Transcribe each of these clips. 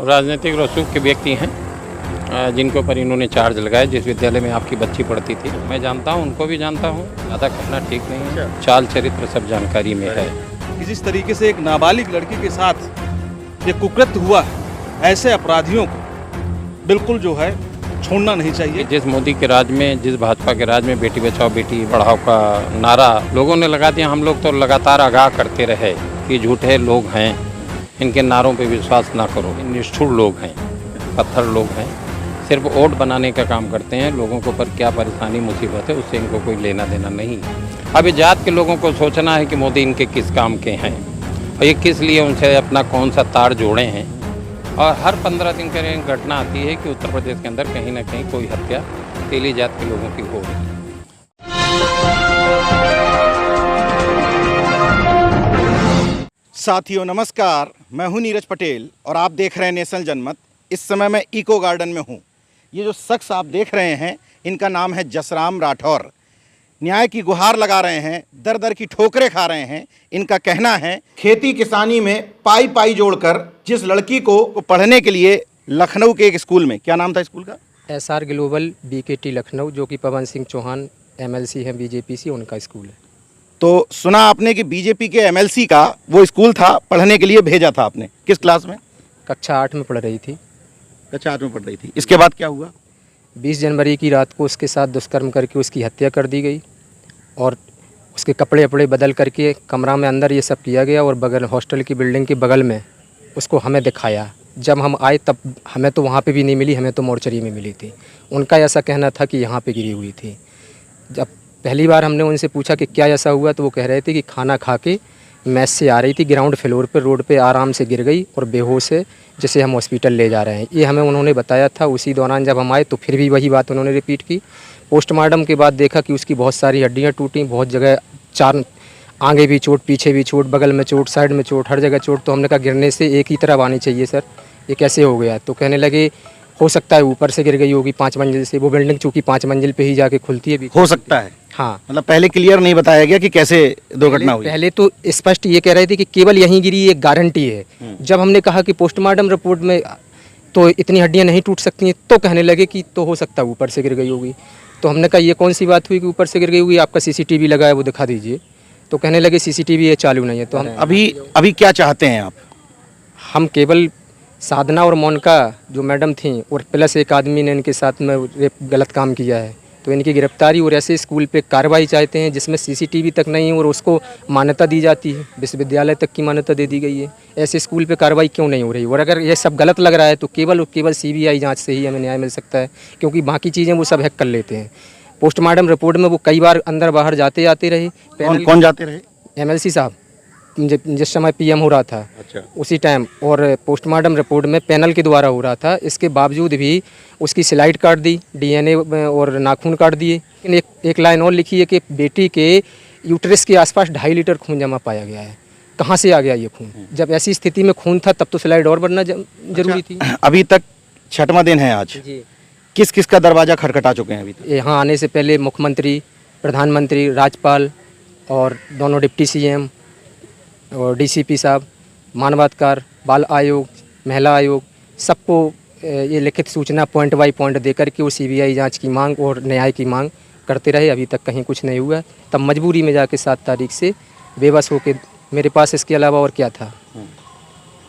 राजनीतिक रसूख के व्यक्ति हैं जिनके ऊपर इन्होंने चार्ज लगाया। जिस विद्यालय में आपकी बच्ची पढ़ती थी, मैं जानता हूं, उनको भी जानता हूं, ज़्यादा कहना ठीक नहीं है। चाल चरित्र सब जानकारी में है। जिस तरीके से एक नाबालिग लड़की के साथ ये कुकृत्य हुआ है, ऐसे अपराधियों को बिल्कुल जो है छोड़ना नहीं चाहिए। जिस मोदी के राज में, जिस भाजपा के राज में बेटी बचाओ बेटी पढ़ाओ का नारा लोगों ने लगा दिया, हम लोग तो लगातार आगाह करते रहे कि झूठे लोग हैं, इनके नारों पे विश्वास ना करो, निष्ठुर लोग हैं, पत्थर लोग हैं, सिर्फ वोट बनाने का काम करते हैं। लोगों के ऊपर क्या परेशानी मुसीबत है उससे इनको कोई लेना देना नहीं। अब ये जात के लोगों को सोचना है कि मोदी इनके किस काम के हैं और ये किस लिए उनसे अपना कौन सा तार जोड़े हैं। और हर 15 दिन की घटना आती है कि उत्तर प्रदेश के अंदर कहीं ना कहीं कोई हत्या तेली जात के लोगों की हो रही है। साथियों नमस्कार, मैं हूं नीरज पटेल और आप देख रहे हैं नेशनल जनमत। इस समय मैं इको गार्डन में हूं। ये जो शख्स आप देख रहे हैं, इनका नाम है जसराम राठौर। न्याय की गुहार लगा रहे हैं, दर दर की ठोकरें खा रहे हैं। इनका कहना है खेती किसानी में पाई पाई जोड़कर जिस लड़की को पढ़ने के लिए लखनऊ के एक स्कूल में, क्या नाम था स्कूल का? SR ग्लोबल BKT लखनऊ, जो कि पवन सिंह चौहान MLC हैं BJP से, उनका स्कूल है। तो सुना आपने कि बीजेपी के MLC का वो स्कूल था, पढ़ने के लिए भेजा था आपने। किस क्लास में? कक्षा 8 में पढ़ रही थी। कक्षा 8 में पढ़ रही थी। इसके बाद क्या हुआ? 20 जनवरी की रात को उसके साथ दुष्कर्म करके उसकी हत्या कर दी गई और उसके कपड़े वपड़े बदल करके कमरा में अंदर ये सब किया गया और बगल हॉस्टल की बिल्डिंग के बगल में उसको हमें दिखाया। जब हम आए तब हमें तो वहाँ पे भी नहीं मिली, हमें तो मोर्चरी में मिली थी। उनका ऐसा कहना था कि यहाँ पे गिरी हुई थी। जब पहली बार हमने उनसे पूछा कि क्या ऐसा हुआ, तो वो कह रहे थे कि खाना खा के मैस से आ रही थी, ग्राउंड फ्लोर पर रोड पे आराम से गिर गई और बेहोश है, जिसे हम हॉस्पिटल ले जा रहे हैं। ये हमें उन्होंने बताया था। उसी दौरान जब हम आए तो फिर भी वही बात उन्होंने रिपीट की। पोस्टमार्टम के बाद देखा कि उसकी बहुत सारी हड्डियाँ टूटी, बहुत जगह चार आगे भी चोट, पीछे भी चोट, बगल में चोट, साइड में चोट, हर जगह चोट। तो हमने कहा गिरने से एक ही तरफ आनी चाहिए सर, ये कैसे हो गया? तो कहने लगे हो सकता है ऊपर से गिर गई होगी 5 मंजिल से। वो बिल्डिंग चूँकि 5 मंजिल पे ही जाके खुलती है भी। हो सकता है। हाँ, मतलब पहले क्लियर नहीं बताया गया कि कैसे दुर्घटना हुई। पहले तो स्पष्ट ये कह रहे थे कि केवल यहीं गिरी, एक गारंटी है। जब हमने कहा कि पोस्टमार्टम रिपोर्ट में तो इतनी हड्डियां नहीं टूट सकती हैं, तो कहने लगे कि तो हो सकता है ऊपर से गिर गई होगी। तो हमने कहा ये कौन सी बात हुई कि ऊपर से गिर गई होगी? आपका CCTV लगा है, वो दिखा दीजिए। तो कहने लगे CCTV ये चालू नहीं है। तो हम अभी क्या चाहते हैं आप? हम केवल साधना और मोनिका जो मैडम थी और प्लस एक आदमी ने इनके साथ में गलत काम किया है, तो इनकी गिरफ्तारी और ऐसे स्कूल पे कार्रवाई चाहते हैं जिसमें CCTV तक नहीं और उसको मान्यता दी जाती है, विश्वविद्यालय तक की मान्यता दे दी गई है। ऐसे स्कूल पे कार्रवाई क्यों नहीं हो रही? और अगर ये सब गलत लग रहा है तो केवल CBI जांच से ही हमें न्याय मिल सकता है, क्योंकि बाकी चीज़ें वो सब हैक कर लेते हैं। पोस्टमार्टम रिपोर्ट में वो कई बार अंदर बाहर जाते आते रहे। कौन जाते रहे? MLC साहब, जिस समय PM हो रहा था। अच्छा। उसी टाइम। और पोस्टमार्टम रिपोर्ट में पैनल के द्वारा हो रहा था। इसके बावजूद भी उसकी स्लाइड काट दी, DNA और नाखून काट दिए। लेकिन एक लाइन और लिखी है कि बेटी के यूट्रस के आसपास 2.5 लीटर खून जमा पाया गया है। कहाँ से आ गया ये खून? जब ऐसी स्थिति में खून था तब तो स्लाइड और बनना जरूरी थी। अभी तक 6वां दिन है आज जी। किस किस का दरवाजा खटखटा चुके हैं अभी तक? यहाँ आने से पहले मुख्यमंत्री, प्रधानमंत्री, राज्यपाल और दोनों डिप्टी CM और DCP साहब, मानवाधिकार, बाल आयोग, महिला आयोग, सबको ये लिखित सूचना पॉइंट बाई पॉइंट देकर के वो CBI जांच की मांग और न्याय की मांग करते रहे। अभी तक कहीं कुछ नहीं हुआ। तब मजबूरी में जाके 7 तारीख से बेबस होके मेरे पास इसके अलावा और क्या था,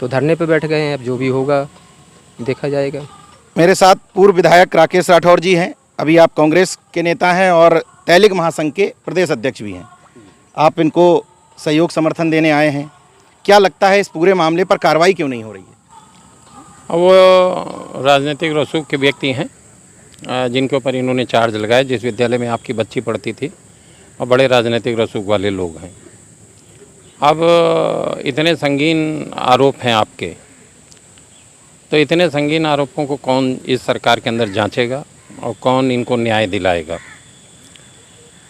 तो धरने पे बैठ गए हैं। अब जो भी होगा देखा जाएगा। मेरे साथ पूर्व विधायक राकेश राठौर जी हैं। अभी आप कांग्रेस के नेता हैं और तैलिग महासंघ के प्रदेश अध्यक्ष भी हैं। आप इनको सहयोग समर्थन देने आए हैं। क्या लगता है इस पूरे मामले पर कार्रवाई क्यों नहीं हो रही है? वो राजनीतिक रसूख के व्यक्ति हैं जिनके ऊपर इन्होंने चार्ज लगाया। जिस विद्यालय में आपकी बच्ची पढ़ती थी, और बड़े राजनीतिक रसूख वाले लोग हैं। अब इतने संगीन आरोप हैं आपके, तो इतने संगीन आरोपों को कौन इस सरकार के अंदर जांचेगा और कौन इनको न्याय दिलाएगा?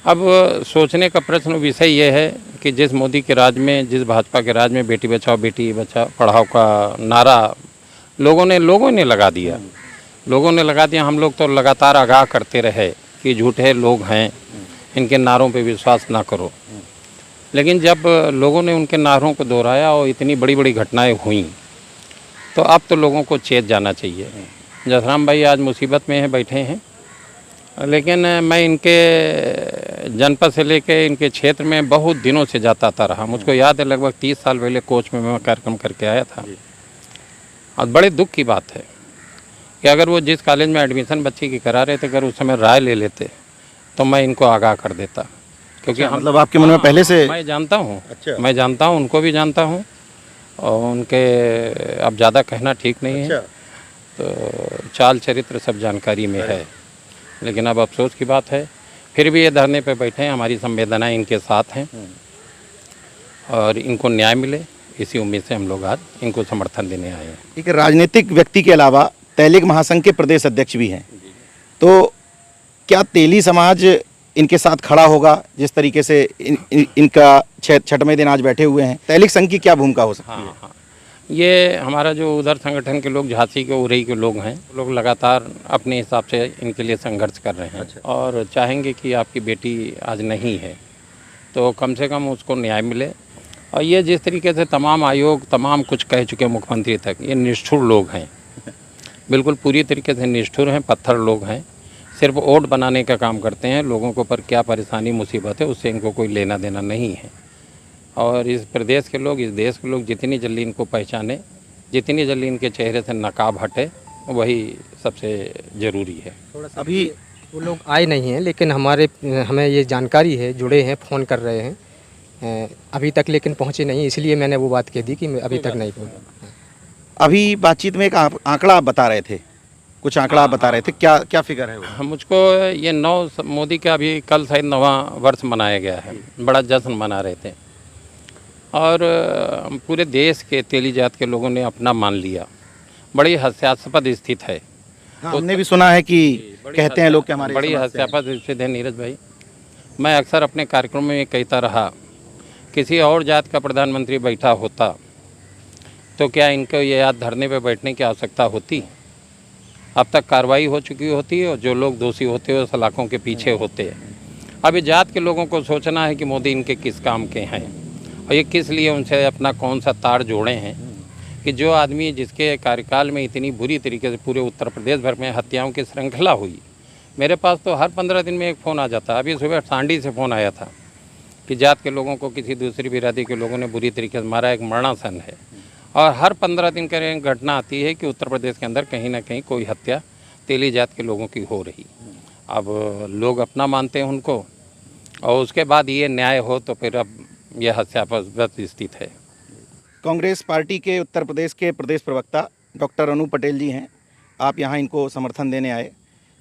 अब सोचने का प्रश्न विषय ये है कि जिस मोदी के राज में, जिस भाजपा के राज में बेटी बचाओ बेटी पढ़ाओ का नारा लोगों ने लगा दिया। हम लोग तो लगातार आगाह करते रहे कि झूठे लोग हैं, इनके नारों पे विश्वास ना करो। लेकिन जब लोगों ने उनके नारों को दोहराया और इतनी बड़ी बड़ी घटनाएं हुई, तो अब तो लोगों को चेत जाना चाहिए। जसराम भाई आज मुसीबत में हैं, बैठे हैं, लेकिन मैं इनके जनपद से लेके इनके क्षेत्र में बहुत दिनों से जाता आता रहा। मुझको याद है लगभग 30 साल पहले कोच में मैं कार्यक्रम करके आया था। और बड़े दुख की बात है कि अगर वो जिस कॉलेज में एडमिशन बच्ची की करा रहे थे, अगर उस समय राय ले लेते तो मैं इनको आगाह कर देता, क्योंकि हम मतलब आपके मन में पहले से मैं जानता हूँ। अच्छा। मैं जानता हूँ, उनको भी जानता हूँ, और उनके अब ज़्यादा कहना ठीक नहीं है। तो चाल चरित्र सब जानकारी में है, लेकिन अब अफसोस की बात है। फिर भी ये धरने पे बैठे हैं, हमारी संवेदनाएं इनके साथ हैं और इनको न्याय मिले, इसी उम्मीद से हम लोग आज इनको समर्थन देने आए हैं। एक राजनीतिक व्यक्ति के अलावा तैलिग महासंघ के प्रदेश अध्यक्ष भी हैं, तो क्या तेली समाज इनके साथ खड़ा होगा? जिस तरीके से इनका छठवें दिन आज बैठे हुए हैं, तैलिग संघ की क्या भूमिका हो सकती है? हाँ, ये हमारा जो उधर संगठन के लोग, झांसी के उरई के लोग हैं, लोग लगातार अपने हिसाब से इनके लिए संघर्ष कर रहे हैं। और चाहेंगे कि आपकी बेटी आज नहीं है तो कम से कम उसको न्याय मिले। और ये जिस तरीके से तमाम आयोग तमाम कुछ कह चुके मुख्यमंत्री तक, ये निष्ठुर लोग हैं, बिल्कुल पूरी तरीके से निष्ठुर हैं, पत्थर लोग हैं, सिर्फ वोट बनाने का काम करते हैं। लोगों को पर क्या परेशानी मुसीबत है उससे इनको कोई लेना देना नहीं है। और इस प्रदेश के लोग, इस देश के लोग जितनी जल्दी इनको पहचाने, जितनी जल्दी इनके चेहरे से नकाब हटे, वही सबसे ज़रूरी है। अभी वो लोग आए नहीं हैं, लेकिन हमें ये जानकारी है, जुड़े हैं, फ़ोन कर रहे हैं अभी तक, लेकिन पहुँचे नहीं, इसलिए मैंने वो बात कह दी कि अभी तक नहीं पहुँचे। अभी बातचीत में एक आंकड़ा आप बता रहे थे, कुछ आंकड़ा आप बता रहे थे, क्या क्या फिगर है वो? मुझको ये मोदी का अभी कल शायद 9वां वर्ष मनाया गया है, बड़ा जश्न मना रहे थे और पूरे देश के तेली जात के लोगों ने अपना मान लिया। बड़ी हास्यास्पद स्थिति है। हाँ, हमने भी सुना है कि कहते हैं लोग कि हमारे बड़ी हास्यास्पद स्थिति है नीरज भाई। मैं अक्सर अपने कार्यक्रम में कहता रहा, किसी और जात का प्रधानमंत्री बैठा होता तो क्या इनको ये याद धरने पे बैठने की आवश्यकता होती? अब तक कार्रवाई हो चुकी होती और जो लोग दोषी होते हैं सलाखों के पीछे होते हैं। अब ये जात के लोगों को सोचना है कि मोदी इनके किस काम के हैं और ये किस लिए उनसे अपना कौन सा तार जोड़े हैं कि जो आदमी जिसके कार्यकाल में इतनी बुरी तरीके से पूरे उत्तर प्रदेश भर में हत्याओं की श्रृंखला हुई। मेरे पास तो हर 15 दिन में एक फ़ोन आ जाता। अभी सुबह सांडी से फ़ोन आया था कि जात के लोगों को किसी दूसरी बिरादरी के लोगों ने बुरी तरीके से मारा, एक मरणासन है। और हर 15 दिन का घटना आती है कि उत्तर प्रदेश के अंदर कहीं ना कहीं कोई हत्या तेली जात के लोगों की हो रही। अब लोग अपना मानते हैं उनको और उसके बाद ये न्याय हो तो फिर अब यह हास्यास्पद स्थिति है। कांग्रेस पार्टी के उत्तर प्रदेश के प्रदेश प्रवक्ता डॉक्टर अनु पटेल जी हैं, आप यहाँ इनको समर्थन देने आए,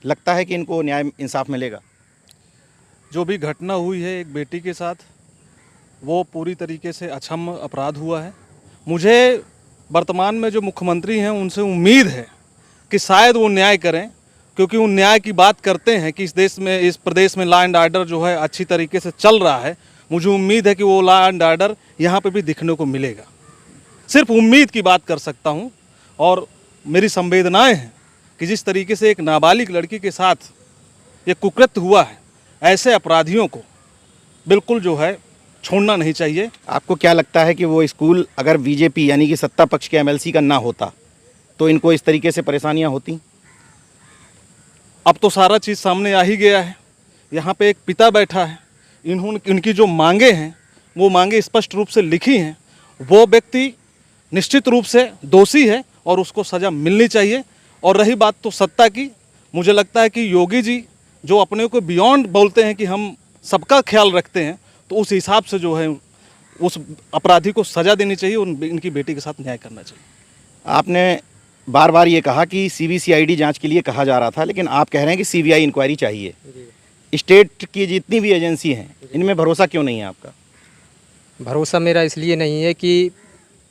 लगता है कि इनको न्याय इंसाफ मिलेगा? जो भी घटना हुई है एक बेटी के साथ, वो पूरी तरीके से अक्षम्य अपराध हुआ है। मुझे वर्तमान में जो मुख्यमंत्री हैं उनसे उम्मीद है कि शायद वो न्याय करें, क्योंकि वो न्याय की बात करते हैं कि इस देश में, इस प्रदेश में लॉ एंड ऑर्डर जो है अच्छी तरीके से चल रहा है। मुझे उम्मीद है कि वो लॉ एंड ऑर्डर यहाँ पे भी दिखने को मिलेगा। सिर्फ उम्मीद की बात कर सकता हूँ और मेरी संवेदनाएं हैं कि जिस तरीके से एक नाबालिग लड़की के साथ ये कुकृत्य हुआ है, ऐसे अपराधियों को बिल्कुल जो है छोड़ना नहीं चाहिए। आपको क्या लगता है कि वो स्कूल अगर बीजेपी यानी कि सत्ता पक्ष के एमएलसी का ना होता तो इनको इस तरीके से परेशानियां होती? अब तो सारा चीज़ सामने आ ही गया है। यहाँ पे एक पिता बैठा है, इनकी जो मांगे हैं वो मांगे स्पष्ट रूप से लिखी हैं। वो व्यक्ति निश्चित रूप से दोषी है और उसको सज़ा मिलनी चाहिए। और रही बात तो सत्ता की, मुझे लगता है कि योगी जी जो अपने को बियॉन्ड बोलते हैं कि हम सबका ख्याल रखते हैं, तो उस हिसाब से जो है उस अपराधी को सज़ा देनी चाहिए और इनकी बेटी के साथ न्याय करना चाहिए। आपने बार बार ये कहा कि सीबीसीआईडी जांच के लिए कहा जा रहा था, लेकिन आप कह रहे हैं कि सीबीआई इंक्वायरी चाहिए। स्टेट की जितनी भी एजेंसी हैं इनमें भरोसा क्यों नहीं है आपका? भरोसा मेरा इसलिए नहीं है कि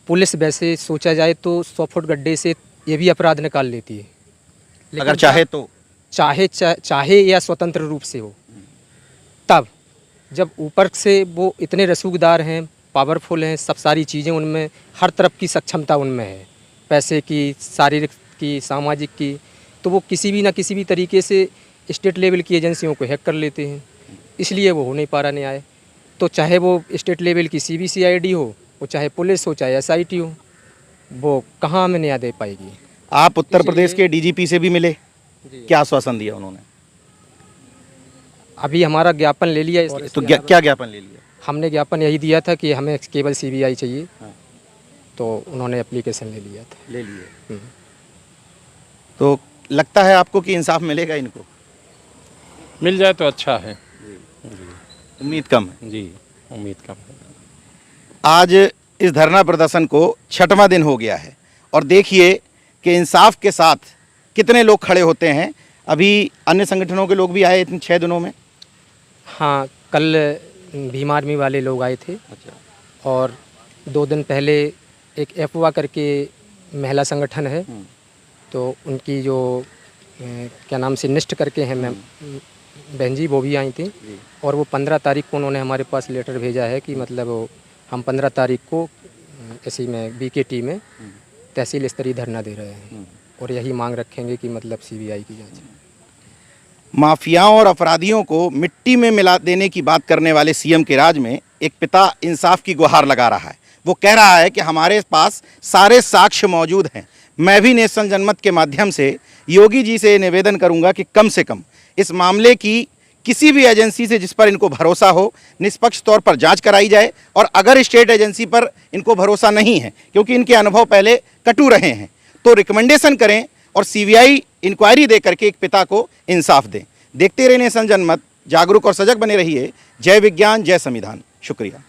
पुलिस वैसे सोचा जाए तो 100 फुट गड्ढे से ये भी अपराध निकाल लेती है, अगर चाहे तो। चाहे या स्वतंत्र रूप से हो, तब जब ऊपर से वो इतने रसूखदार हैं, पावरफुल हैं, सब सारी चीज़ें उनमें, हर तरफ की सक्षमता उनमें है, पैसे की, शारीरिक की, सामाजिक की, तो वो किसी भी ना किसी भी तरीके से स्टेट लेवल की एजेंसियों को हैक कर लेते हैं। इसलिए वो हो नहीं पा रहा न्याय। तो चाहे वो स्टेट लेवल की सीबीसीआईडी हो, वो चाहे पुलिस हो, चाहे एसआईटी हो, वो कहाँ हमें न्याय दे पाएगी। आप उत्तर प्रदेश के डीजीपी से भी मिले, क्या आश्वासन दिया उन्होंने? अभी हमारा ज्ञापन ले लिया तो क्या ज्ञापन ले लिया? हमने ज्ञापन यही दिया था कि हमें केवल सीबीआई चाहिए। तो उन्होंने एप्लीकेशन ले लिया था। ले लिए। तो लगता है आपको कि इंसाफ मिलेगा इनको? मिल जाए तो अच्छा है। उम्मीद कम है। जी, उम्मीद कम है। आज इस धरना प्रदर्शन को 6वां दिन हो गया है और देखिए कि इंसाफ के साथ कितने लोग खड़े होते हैं। अभी अन्य संगठनों के लोग भी आए इन 6 दिनों में। हाँ, कल भीम आर्मी वाले लोग आए थे। अच्छा। और 2 दिन पहले एक एफवा करके महिला संगठन है, तो उनकी जो क्या नाम से निष्ठ करके हैं मैम बहन जी, वो भी आई थी। और वो 15 तारीख को उन्होंने हमारे पास लेटर भेजा है कि मतलब हम 15 तारीख को इसी में बीकेटी में तहसील स्तरीय धरना दे रहे हैं और यही मांग रखेंगे कि मतलब सीबीआई की जांच। माफियाओं और अपराधियों को मिट्टी में मिला देने की बात करने वाले सीएम के राज में एक पिता इंसाफ की गुहार लगा रहा है। वो कह रहा है कि हमारे पास सारे साक्ष्य मौजूद हैं। मैं भी नेशनल जनमत के माध्यम से योगी जी से निवेदन करूंगा कि कम से कम इस मामले की किसी भी एजेंसी से जिस पर इनको भरोसा हो, निष्पक्ष तौर पर जांच कराई जाए। और अगर स्टेट एजेंसी पर इनको भरोसा नहीं है, क्योंकि इनके अनुभव पहले कटु रहे हैं, तो रिकमेंडेशन करें और सीबीआई इंक्वायरी दे करके एक पिता को इंसाफ दें। देखते रहिए नेशनल जनमत, जागरूक और सजग बने रहिए। जय विज्ञान, जय संविधान। शुक्रिया।